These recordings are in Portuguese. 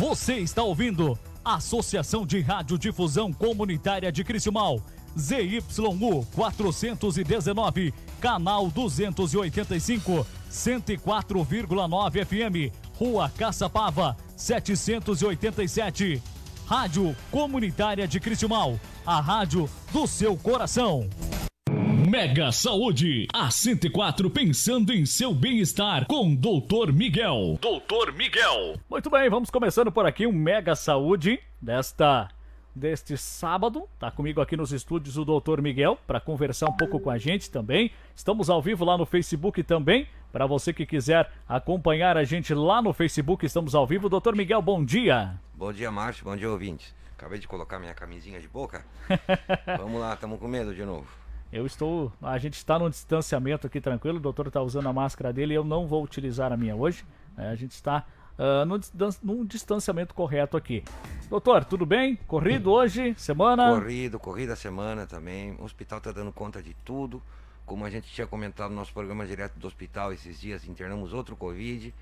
Você está ouvindo Associação de Radiodifusão Comunitária de Criciúmal, ZYU 419, canal 285, 104,9 FM, Rua Caçapava, 787. Rádio Comunitária de Criciúmal, a rádio do seu coração. Mega Saúde, a 104 pensando em seu bem-estar com Dr. Miguel. Dr. Miguel. Muito bem, vamos começando por aqui um Mega Saúde deste sábado. Tá comigo aqui nos estúdios o Dr. Miguel para conversar um pouco com a gente também. Estamos ao vivo lá no Facebook também. Para você que quiser acompanhar a gente lá no Facebook, estamos ao vivo. Dr. Miguel, bom dia. Bom dia, Márcio. Bom dia, ouvintes. Acabei de colocar minha camisinha de boca. Vamos lá, estamos com medo de novo. A gente está num distanciamento aqui tranquilo, o doutor está usando a máscara dele e eu não vou utilizar a minha hoje. A gente está num distanciamento correto aqui. Doutor, tudo bem? Corrido hoje, semana? Corrida semana também. O hospital está dando conta de tudo. Como a gente tinha comentado no nosso programa direto do hospital esses dias, internamos outro Covid,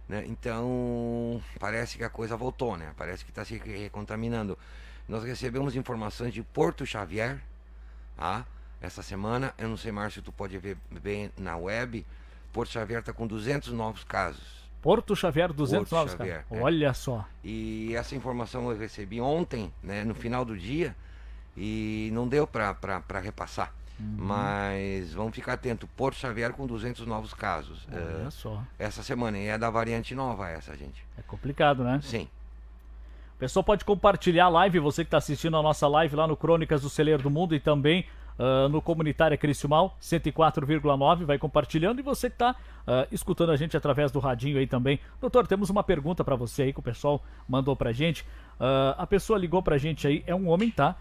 né? Então, parece que a coisa voltou, né? Parece que está se recontaminando. Nós recebemos informações de Porto Xavier, tá? Essa semana, eu não sei, Márcio, tu pode ver bem na web, Porto Xavier está com 200 novos casos. Porto Xavier, 200 Porto novos Xavier, casos. Olha só. E essa informação eu recebi ontem, né, no final do dia, e não deu para repassar. Mas vamos ficar atento, Porto Xavier com 200 novos casos. Olha só. Essa semana, e é da variante nova essa, gente. É complicado, né? Sim. O pessoal pode compartilhar a live, você que está assistindo a nossa live lá no Crônicas do Celeiro do Mundo e também no Comunitária Criciúmal 104,9, vai compartilhando, e você que está escutando a gente através do radinho aí também. Doutor, temos uma pergunta para você aí que o pessoal mandou pra gente. A pessoa ligou pra gente aí, é um homem, tá?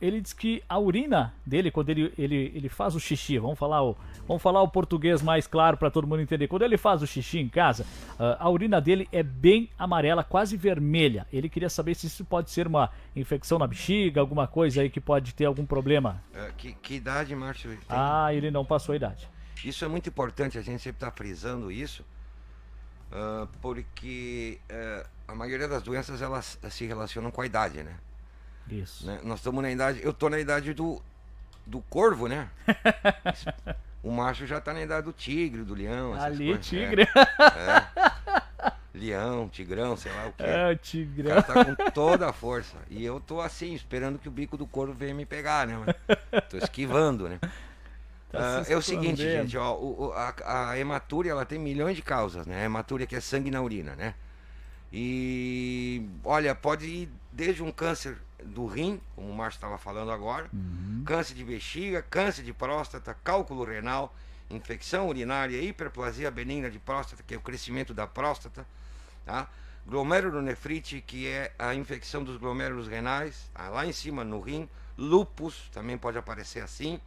Ele diz que a urina dele, quando ele faz o xixi, vamos falar o português mais claro para todo mundo entender. Quando ele faz o xixi em casa, a urina dele é bem amarela, quase vermelha. Ele queria saber se isso pode ser uma infecção na bexiga, alguma coisa aí que pode ter algum problema. Que idade, Márcio, ele tem? Ele não passou a idade. Isso é muito importante, a gente sempre está frisando isso, porque a maioria das doenças elas se relacionam com a idade, né? Isso. Né? Nós estamos na idade, eu estou na idade do corvo, né? O macho já está na idade do tigre, do leão. Ali, coisas. tigre. Leão, tigrão, sei lá o que. O tigrão. O cara tá com toda a força. E eu tô assim, esperando que o bico do corvo venha me pegar, né? Tô esquivando, né? É o seguinte, gente, ó, a hematúria, ela tem milhões de causas, né? A hematúria que é sangue na urina, né? E, olha, pode ir desde um câncer do rim, como o Márcio estava falando agora, câncer de bexiga, câncer de próstata, cálculo renal, infecção urinária, hiperplasia benigna de próstata, que é o crescimento da próstata, tá? Glomerulonefrite, que é a infecção dos glomérulos renais, tá? Lá em cima no rim, lúpus, também pode aparecer assim.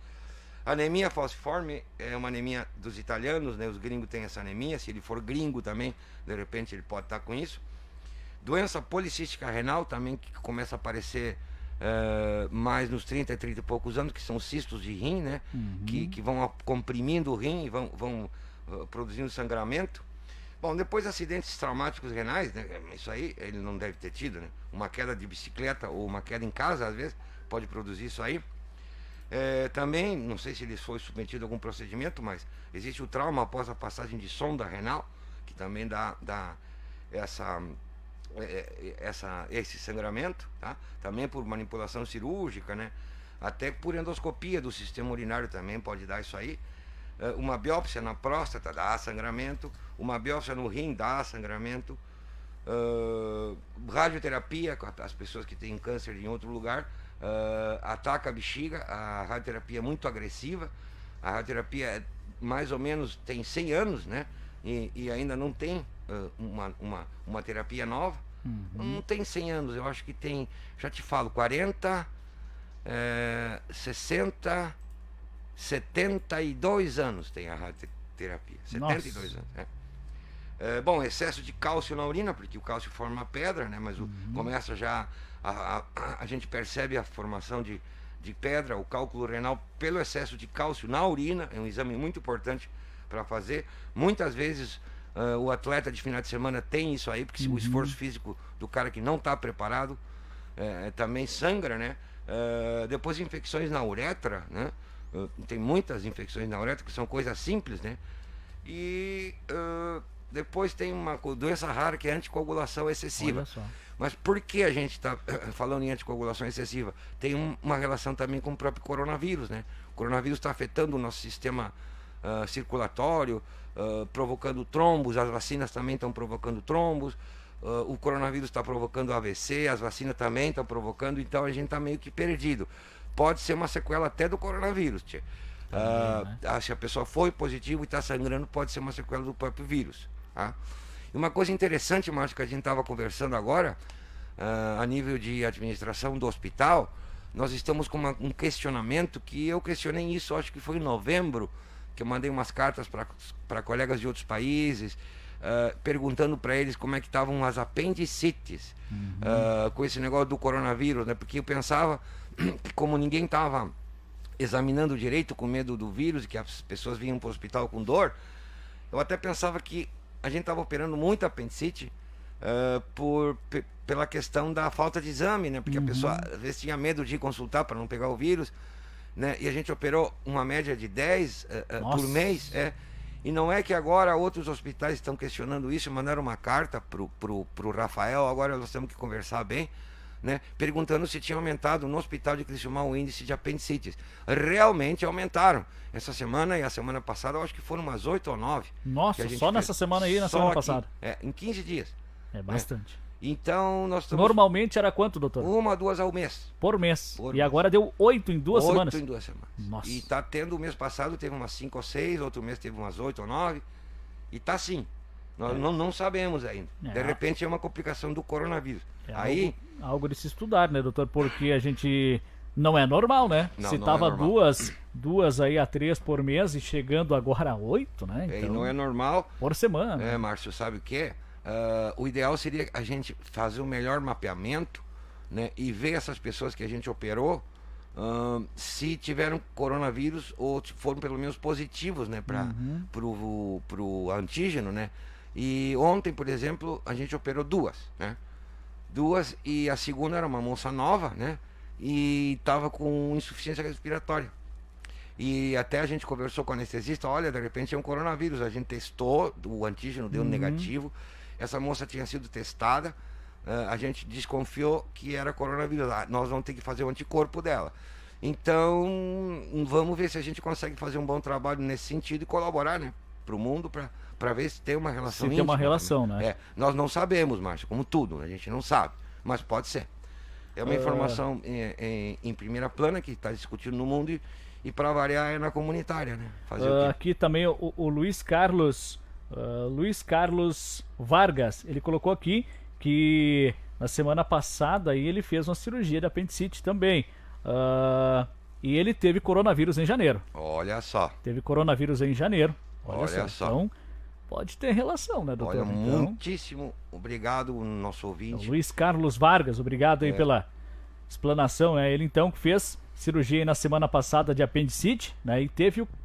Anemia falciforme é uma anemia dos italianos, né? Os gringos têm essa anemia, se ele for gringo também, de repente ele pode estar com isso. Doença policística renal também, que começa a aparecer mais nos 30 e poucos anos, que são cistos de rim, né? Que vão comprimindo o rim e vão produzindo sangramento. Bom, depois acidentes traumáticos renais, né? Isso aí ele não deve ter tido, né? Uma queda de bicicleta ou uma queda em casa, às vezes, pode produzir isso aí. Também, não sei se ele foi submetido a algum procedimento, mas existe o trauma após a passagem de sonda renal, que também dá esse sangramento, tá? Também por manipulação cirúrgica, né? Até por endoscopia do sistema urinário também pode dar isso aí. Uma biópsia na próstata dá sangramento, uma biópsia no rim dá sangramento. Radioterapia, as pessoas que têm câncer em outro lugar, ataca a bexiga. A radioterapia é muito agressiva. A radioterapia mais ou menos tem 100 anos, né? E ainda não tem uma terapia nova. Não tem 100 anos, eu acho que tem, já te falo, 40, 60, 72 anos tem a radioterapia. 72 anos, né? Bom, excesso de cálcio na urina, porque o cálcio forma pedra, né? Mas começa já, a gente percebe a formação de pedra, o cálculo renal pelo excesso de cálcio na urina, é um exame muito importante para fazer. Muitas vezes O atleta de final de semana tem isso aí, porque o esforço físico do cara que não está preparado também sangra, né? Depois infecções na uretra, né? Tem muitas infecções na uretra que são coisas simples, né? E depois tem uma doença rara que é a anticoagulação excessiva. Olha só. Mas por que a gente está falando em anticoagulação excessiva? Tem uma relação também com o próprio coronavírus, né? O coronavírus está afetando o nosso sistema circulatório, provocando trombos, as vacinas também estão provocando trombos, o coronavírus está provocando AVC, as vacinas também estão provocando, então a gente está meio que perdido. Pode ser uma sequela até do coronavírus, tia. Se a pessoa foi positivo e está sangrando, pode ser uma sequela do próprio vírus. Tá? E uma coisa interessante, Márcio, que a gente estava conversando agora, a nível de administração do hospital, nós estamos com um questionamento que eu questionei isso, acho que foi em novembro, que eu mandei umas cartas para colegas de outros países, perguntando para eles como é que estavam as apendicites com esse negócio do coronavírus, né? Porque eu pensava que como ninguém estava examinando direito com medo do vírus e que as pessoas vinham para o hospital com dor, eu até pensava que a gente estava operando muito apendicite pela questão da falta de exame, né? Porque a pessoa às vezes tinha medo de ir consultar para não pegar o vírus, né? E a gente operou uma média de 10 por mês. E não é que agora outros hospitais estão questionando isso, mandaram uma carta pro Rafael, agora nós temos que conversar bem, né? Perguntando se tinha aumentado no hospital de Criciúma o índice de apendicites. Realmente aumentaram. Essa semana e a semana passada, eu acho que foram umas 8 ou 9. Nossa, só nessa semana aí e na semana passada? Em 15 dias. É bastante. Então nós estamos... Normalmente era quanto, doutor? 1 a 2 ao mês. Por mês. E agora deu 8 em 2 semanas? 8 em 2 semanas. Nossa. E tá tendo, o mês passado teve umas 5 ou 6, outro mês teve umas 8 ou 9. E tá assim. Nós não sabemos ainda. De repente é uma complicação do coronavírus. Aí algo de se estudar, né, doutor? Porque a gente... Não é normal, né? Não, se não tava é normal. duas aí a 3 por mês e chegando agora a 8, né? Então, Então, não é normal. Por semana. Márcio, sabe o que é? O ideal seria a gente fazer um melhor mapeamento, né? E ver essas pessoas que a gente operou, se tiveram coronavírus ou foram pelo menos positivos, né? Pro antígeno, né? E ontem, por exemplo, a gente operou 2, né? 2, e a segunda era uma moça nova, né? E estava com insuficiência respiratória. E até a gente conversou com o anestesista, olha, de repente é um coronavírus. A gente testou, o antígeno deu negativo. Essa moça tinha sido testada, a gente desconfiou que era coronavírus. Nós vamos ter que fazer o anticorpo dela. Então, vamos ver se a gente consegue fazer um bom trabalho nesse sentido e colaborar, né, para o mundo, para ver se tem uma relação. Se tem uma relação, né? Nós não sabemos, Márcio, como tudo, a gente não sabe, mas pode ser. É uma informação em primeira plana que está discutindo no mundo e para variar é na comunitária, né? Fazer o quê? Aqui também o Luiz Carlos Vargas, ele colocou aqui que na semana passada aí ele fez uma cirurgia de apendicite também. E ele teve coronavírus em janeiro. Olha só. Teve coronavírus em janeiro. Olha só. Então, pode ter relação, né, doutor? Olha, então, muitíssimo obrigado, nosso ouvinte. Luiz Carlos Vargas, obrigado aí pela explanação, né? Ele então que fez cirurgia aí na semana passada de apendicite, né? E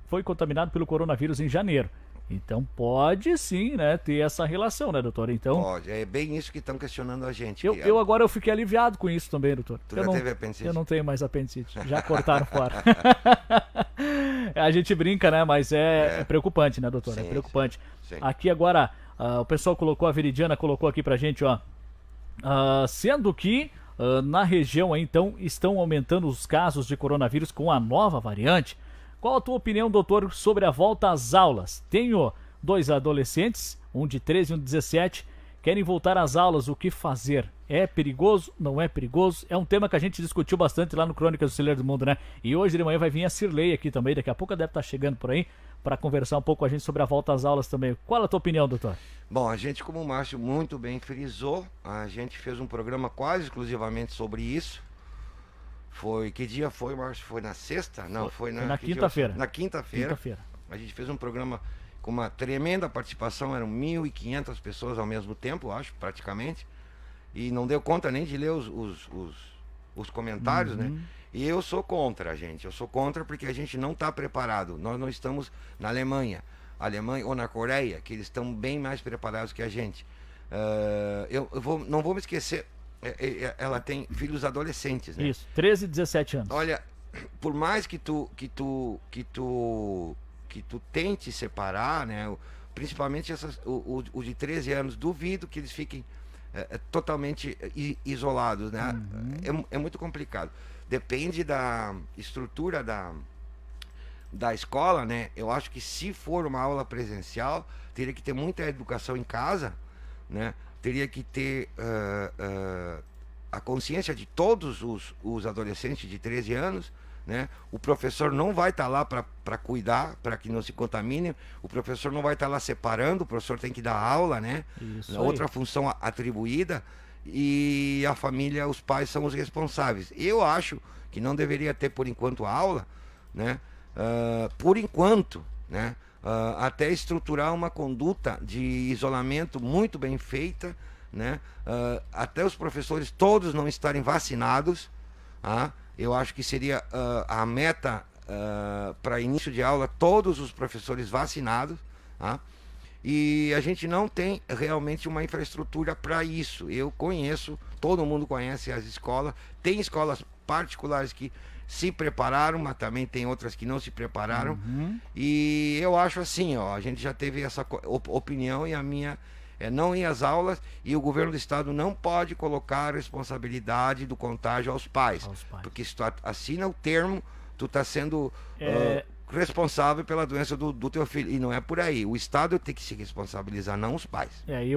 foi contaminado pelo coronavírus em janeiro. Então pode sim, né, ter essa relação, né, doutor? Então, pode, é bem isso que estão questionando a gente. Agora eu fiquei aliviado com isso também, doutor. Tu já teve apendicite? Eu não tenho mais apendicite, já cortaram fora. A gente brinca, né, mas é preocupante, né, doutor? Sim, é preocupante. Sim. Aqui agora, o pessoal colocou, a Veridiana colocou aqui pra gente, ó, sendo que na região aí, então, estão aumentando os casos de coronavírus com a nova variante. Qual a tua opinião, doutor, sobre a volta às aulas? Tenho 2 adolescentes, um de 13 e um de 17, querem voltar às aulas, o que fazer? É perigoso? Não é perigoso? É um tema que a gente discutiu bastante lá no Crônicas do Celeiro do Mundo, né? E hoje de manhã vai vir a Cirlei aqui também, daqui a pouco deve estar chegando por aí, para conversar um pouco com a gente sobre a volta às aulas também. Qual a tua opinião, doutor? Bom, a gente, como o Márcio muito bem frisou, a gente fez um programa quase exclusivamente sobre isso. Que dia foi, Márcio? Foi na sexta? Não, foi na quinta-feira. Na quinta-feira. A gente fez um programa com uma tremenda participação, eram 1.500 pessoas ao mesmo tempo, acho, praticamente. E não deu conta nem de ler os comentários, né? E eu sou contra, gente. Eu sou contra porque a gente não está preparado. Nós não estamos na Alemanha. Alemanha ou na Coreia, que eles estão bem mais preparados que a gente. Não vou me esquecer, ela tem filhos adolescentes, né? Isso, 13 e 17 anos. Olha, por mais que tu tente separar, né? Principalmente o de 13 anos, duvido que eles fiquem totalmente isolados, né? É muito complicado. Depende da estrutura da escola, né? Eu acho que se for uma aula presencial, teria que ter muita educação em casa, né? Teria que ter a consciência de todos os adolescentes de 13 anos, né? O professor não vai estar lá para cuidar, para que não se contamine. O professor não vai estar lá separando. O professor tem que dar aula, né? Outra função atribuída. E a família, os pais são os responsáveis. Eu acho que não deveria ter por enquanto aula, né? Por enquanto, né? Até estruturar uma conduta de isolamento muito bem feita, né? Até os professores todos não estarem vacinados, tá? Eu acho que seria a meta para início de aula, todos os professores vacinados, tá? E a gente não tem realmente uma infraestrutura para isso. Eu conheço, todo mundo conhece as escolas, tem escolas particulares que se prepararam, mas também tem outras que não se prepararam. E eu acho assim, ó, a gente já teve essa opinião e a minha é não ir às aulas, e o governo do estado não pode colocar a responsabilidade do contágio aos pais. Porque se tu assina o termo, tu está sendo responsável pela doença do teu filho. E não é por aí. O estado tem que se responsabilizar, não os pais.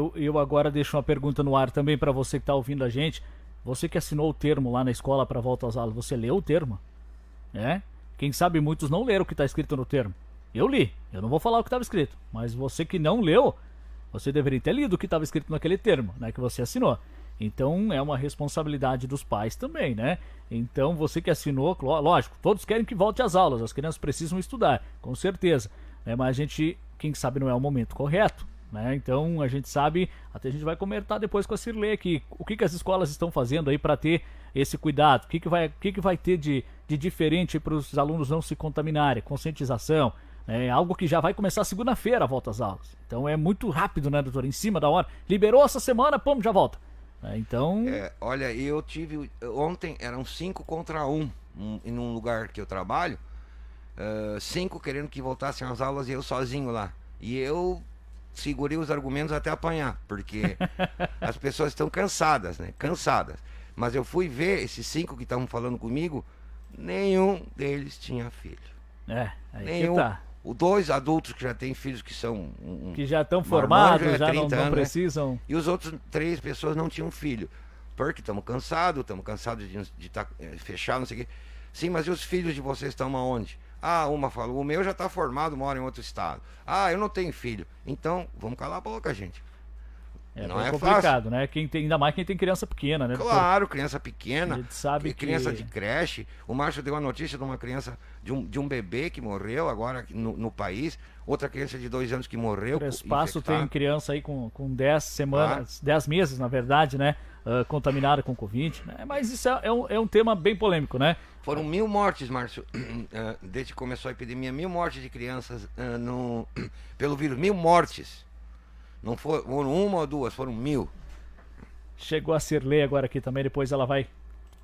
Eu agora deixo uma pergunta no ar também para você que está ouvindo a gente. Você que assinou o termo lá na escola para volta às aulas, você leu o termo? Quem sabe muitos não leram o que está escrito no termo. Eu li. Eu não vou falar o que estava escrito. Mas você que não leu, você deveria ter lido o que estava escrito naquele termo, né, que você assinou. Então é uma responsabilidade dos pais também, né? Então você que assinou, lógico, todos querem que volte às aulas, as crianças precisam estudar, com certeza, né? Mas a gente, quem sabe não é o momento correto, né? Então a gente sabe, até a gente vai comentar depois com a Cirlei aqui, o que as escolas estão fazendo aí para ter esse cuidado, o que vai ter de diferente para os alunos não se contaminarem, conscientização. É algo que já vai começar segunda-feira a volta às aulas. Então é muito rápido, né, doutor? Em cima da hora. Liberou essa semana, pum, já volta. Então... olha, eu tive... Ontem eram 5 contra 1 em um lugar que eu trabalho. 5 querendo que voltassem às aulas e eu sozinho lá. E eu segurei os argumentos até apanhar. Porque as pessoas estão cansadas, né? Cansadas. Mas eu fui ver esses 5 que estavam falando comigo. Nenhum deles tinha filho. Aí nenhum. Que tá. Os 2 adultos que já têm filhos que são... que já estão formados, já não anos, precisam... Né? E os outros 3 pessoas não tinham filho. Porque estamos cansados de estar fechado, não sei o quê. Sim, mas e os filhos de vocês estão aonde? Uma falou, o meu já está formado, mora em outro estado. Eu não tenho filho. Então, vamos calar a boca, gente. Não é complicado, fácil, né? Ainda mais quem tem criança pequena, né? Claro, criança pequena, a gente sabe criança de creche. O Márcio deu a notícia de uma criança, de um bebê que morreu agora no país. Outra criança de 2 anos que morreu. O espaço tem criança aí com 10 semanas, 10 meses, na verdade, né? Contaminada com Covid. Né? Mas isso é um tema bem polêmico, né? Foram 1000 mortes, Márcio, desde que começou a epidemia. 1000 mortes de crianças pelo vírus. 1000 mortes. Não foram 1 ou 2, foram 1000. Chegou a Cirlei agora aqui também, depois ela vai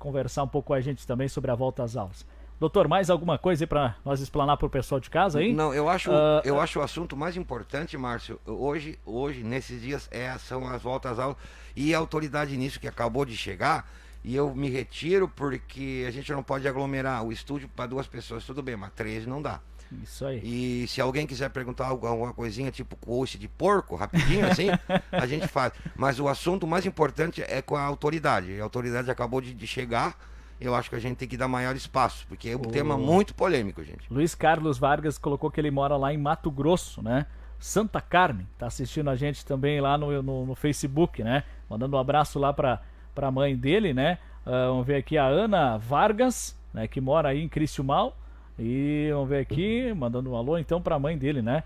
conversar um pouco com a gente também sobre a volta às aulas. Doutor, mais alguma coisa aí para nós explanar para o pessoal de casa aí? Não, eu acho o assunto mais importante, Márcio, hoje nesses dias, são as voltas às aulas e a autoridade nisso que acabou de chegar, e eu me retiro porque a gente não pode aglomerar o estúdio para 2 pessoas, tudo bem, mas 13 não dá. Isso aí. E se alguém quiser perguntar alguma coisinha tipo coice de porco, rapidinho assim, a gente faz. Mas o assunto mais importante é com a autoridade. A autoridade acabou de chegar. Eu acho que a gente tem que dar maior espaço, porque é um tema muito polêmico, gente. Luiz Carlos Vargas colocou que ele mora lá em Mato Grosso, né? Santa Carmen, tá assistindo a gente também lá no Facebook, né? Mandando um abraço lá pra mãe dele, né? Vamos ver aqui a Ana Vargas, né? Que mora aí em Criciúmal. E vamos ver aqui, mandando um alô então pra mãe dele, né?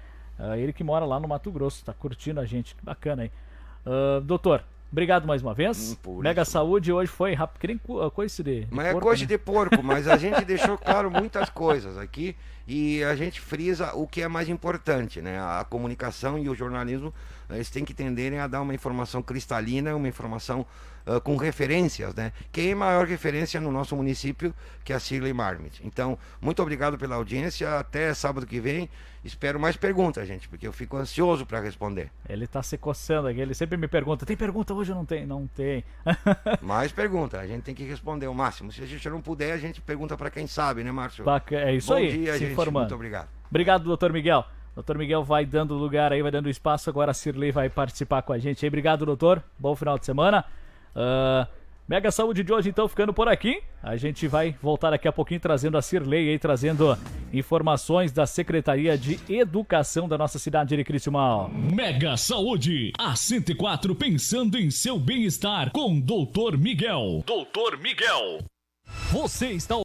Ele que mora lá no Mato Grosso, tá curtindo a gente, que bacana aí. Doutor, Obrigado mais uma vez. Mega Saúde hoje foi rápido, que nem coice de Mas porco, é coice né? de porco, mas a gente deixou claro muitas coisas aqui e a gente frisa o que é mais importante, né? A comunicação e o jornalismo, eles têm que tenderem a dar uma informação cristalina, uma informação com referências, né? Quem é maior referência no nosso município que a Shirley Marmit. Então, muito obrigado pela audiência, até sábado que vem. Espero mais perguntas, gente, porque eu fico ansioso para responder. Ele tá se coçando aqui, ele sempre me pergunta, tem pergunta hoje ou não tem? Não tem. Mais pergunta, a gente tem que responder o máximo. Se a gente não puder, a gente pergunta para quem sabe, né, Márcio? É isso Bom aí, dia, se gente. informando. Muito obrigado. Obrigado, doutor Miguel. Doutor Miguel vai dando lugar aí, vai dando espaço, agora a Shirley vai participar com a gente aí. Obrigado, doutor. Bom final de semana. Mega Saúde de hoje, então, ficando por aqui. A gente vai voltar daqui a pouquinho trazendo a Shirley aí, trazendo informações da Secretaria de Educação da nossa cidade de Criciúma. Mega Saúde, a 104 pensando em seu bem-estar com Doutor Miguel. Doutor Miguel. Você está